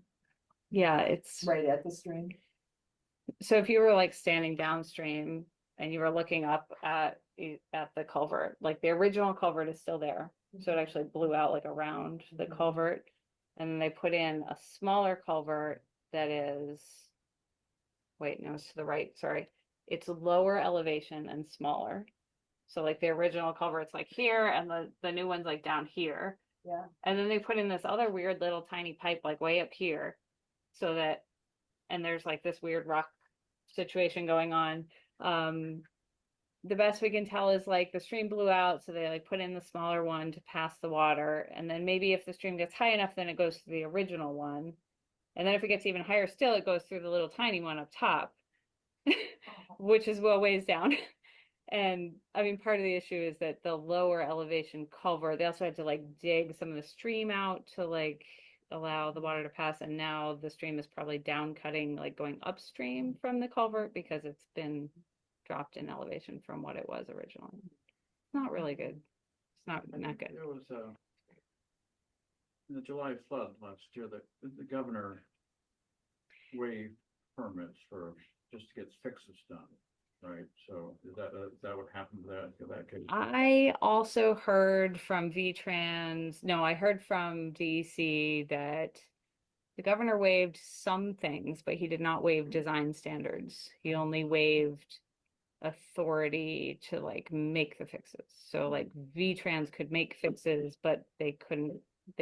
Yeah, it's right at the stream. So if you were like standing downstream and you were looking up at the culvert, like the original culvert is still there. So it actually blew out like around the culvert. And then they put in a smaller culvert that is, it's to the right, sorry. It's lower elevation and smaller. So like the original culvert's like here and the new one's like down here. Yeah. And then they put in this other weird little tiny pipe like way up here. So that, and there's like this weird rock situation going on. The best we can tell is like the stream blew out, so they like put in the smaller one to pass the water, and then maybe if the stream gets high enough, then it goes to the original one, and then if it gets even higher still, it goes through the little tiny one up top, which is well ways down. And I mean, part of the issue is that the lower elevation culvert, they also had to like dig some of the stream out to like allow the water to pass. And now the stream is probably down cutting, like going upstream from the culvert because it's been dropped in elevation from what it was originally. Not really good. It's not good. There was in the July flood last year, the governor waived permits for just to get fixes done, right? So is that what happened to that case? I also heard from I heard from DEC that the governor waived some things, but he did not waive design standards. He only waived authority to like make the fixes. So like V-Trans could make fixes, but they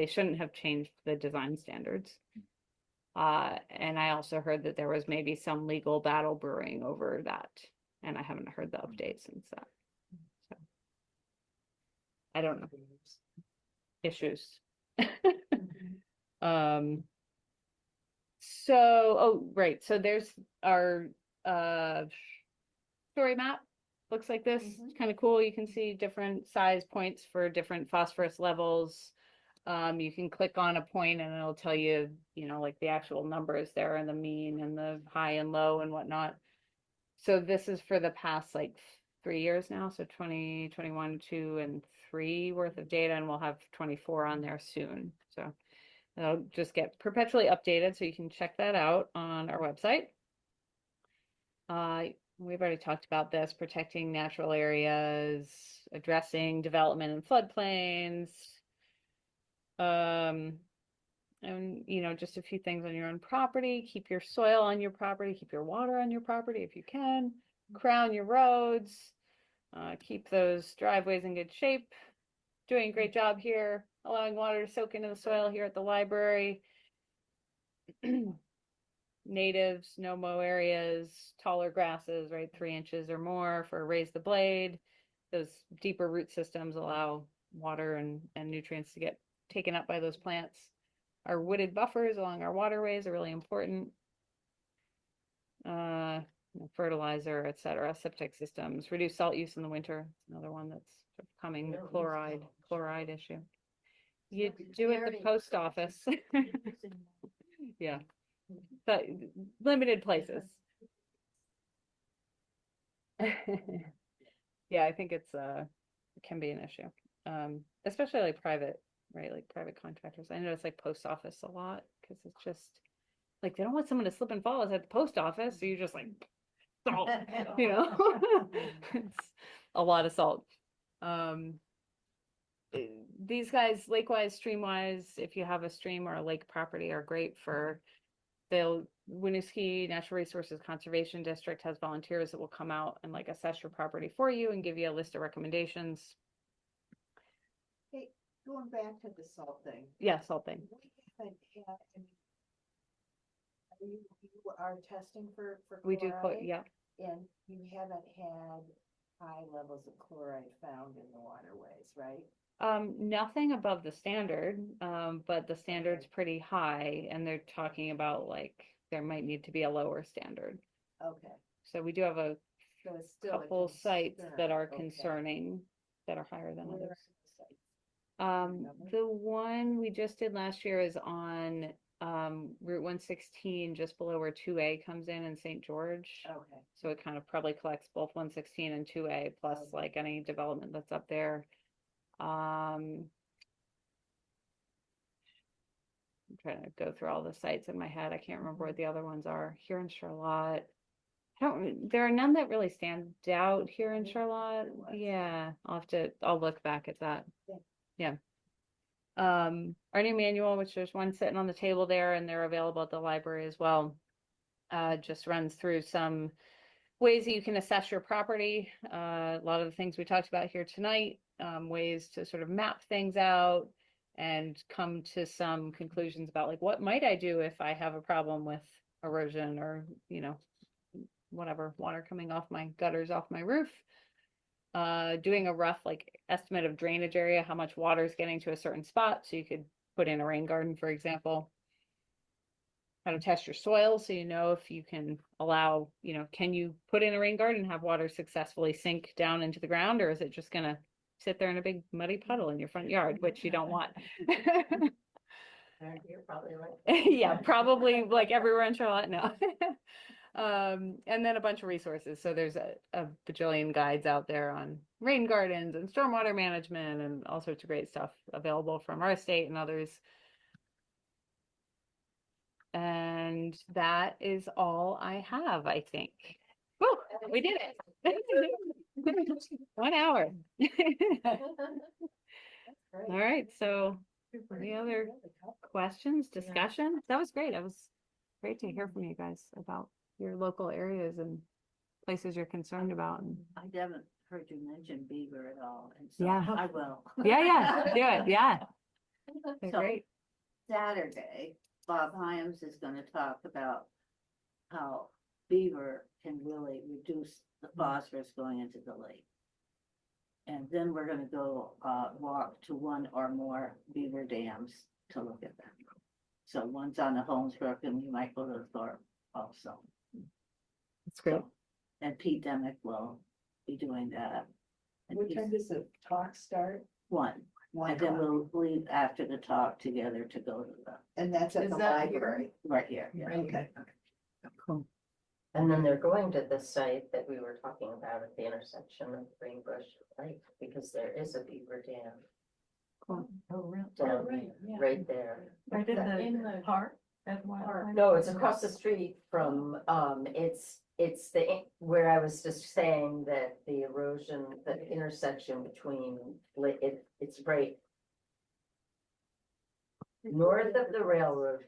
shouldn't have changed the design standards. And I also heard that there was maybe some legal battle brewing over that. And I haven't heard the update since that. So I don't know. Issues. Right. So there's our story map. Looks like this. It's kind of cool. You can see different size points for different phosphorus levels. You can click on a point and it'll tell you, like the actual numbers there and the mean and the high and low and whatnot. So this is for the past like 3 years now. So 2021, 2, and 3 worth of data, and we'll have 24 on there soon. So it'll just get perpetually updated. So you can check that out on our website. We've already talked about this, protecting natural areas, addressing development in floodplains. And just a few things on your own property. Keep your soil on your property, keep your water on your property if you can. Crown your roads, keep those driveways in good shape. Doing a great job here, allowing water to soak into the soil here at the library. Natives, no-mow areas, taller grasses, right, 3 inches or more for raise the blade. Those deeper root systems allow water and nutrients to get taken up by those plants. Our wooded buffers along our waterways are really important. Fertilizer, etc. Septic systems. Reduce salt use in the winter. Another one that's coming. The chloride issue. You do it at the post office. Yeah. But limited places. Yeah, I think it can be an issue. Especially like private, right? Like private contractors. I know it's like post office a lot because it's just like they don't want someone to slip and fall at the post office. So you're just like salt, It's a lot of salt. These guys, lake-wise, stream-wise, if you have a stream or a lake property, are great for the Winooski Natural Resources Conservation District has volunteers that will come out and like assess your property for you and give you a list of recommendations. Hey, going back to the salt thing. Yeah, salt thing. We haven't had, you are testing for chloride? We do, yeah. And you haven't had high levels of chloride found in the waterways, right? Nothing above the standard, but the standard's pretty high, and they're talking about like there might need to be a lower standard. Okay. So we do have a So it's still couple sites that are okay. concerning, that are higher than Where others. are the sites? The one we just did last year is on Route 116, just below where 2A comes in St. George. Okay. So it kind of probably collects both 116 and 2A, plus like any development that's up there. I'm trying to go through all the sites in my head. I can't remember what the other ones are. Here in Charlotte, there are none that really stand out here in Charlotte. Yeah, I'll look back at that. Yeah. Our new manual, which there's one sitting on the table there, and they're available at the library as well, just runs through some ways that you can assess your property. A lot of the things we talked about here tonight, ways to sort of map things out and come to some conclusions about like, what might I do if I have a problem with erosion or, whatever, water coming off my gutters, off my roof. Doing a rough like estimate of drainage area, how much water is getting to a certain spot. So you could put in a rain garden, for example. how to test your soil, so you know if you can allow, can you put in a rain garden and have water successfully sink down into the ground, or is it just gonna sit there in a big muddy puddle in your front yard, which you don't want. You're probably like. Yeah, probably like everywhere in Charlotte, no. And then a bunch of resources. So there's a bajillion guides out there on rain gardens and stormwater management and all sorts of great stuff available from our state and others. And that is all I have, I think. Woo, we did it. 1 hour. All right, so any other questions, discussion? That was great. It was great to hear from you guys about your local areas and places you're concerned about. And I haven't heard you mention beaver at all, and so Yeah. I will. yeah, do it. Yeah, they're So, great. Saturday, Bob Hyams is gonna talk about how beaver can really reduce the phosphorus going into the lake. And then we're gonna go, walk to one or more beaver dams to look at them. So one's on the Holmesbrook, and you might go to the Thorpe also. That's great. So, and Pete Demick will be doing that. And What he's- time does the talk start? One, and then we'll leave after the talk together to go to the, And that's at Is the that here? library. right here. Yeah. Okay. Cool. And then they're going to the site that we were talking about at the intersection of Greenbush Lake, because there is a beaver dam Oh, really? down right, yeah. right there. Right In the park? At Wildlife? No, it's across the street from, it's where I was just saying that the erosion, the intersection between, it's right north of the railroad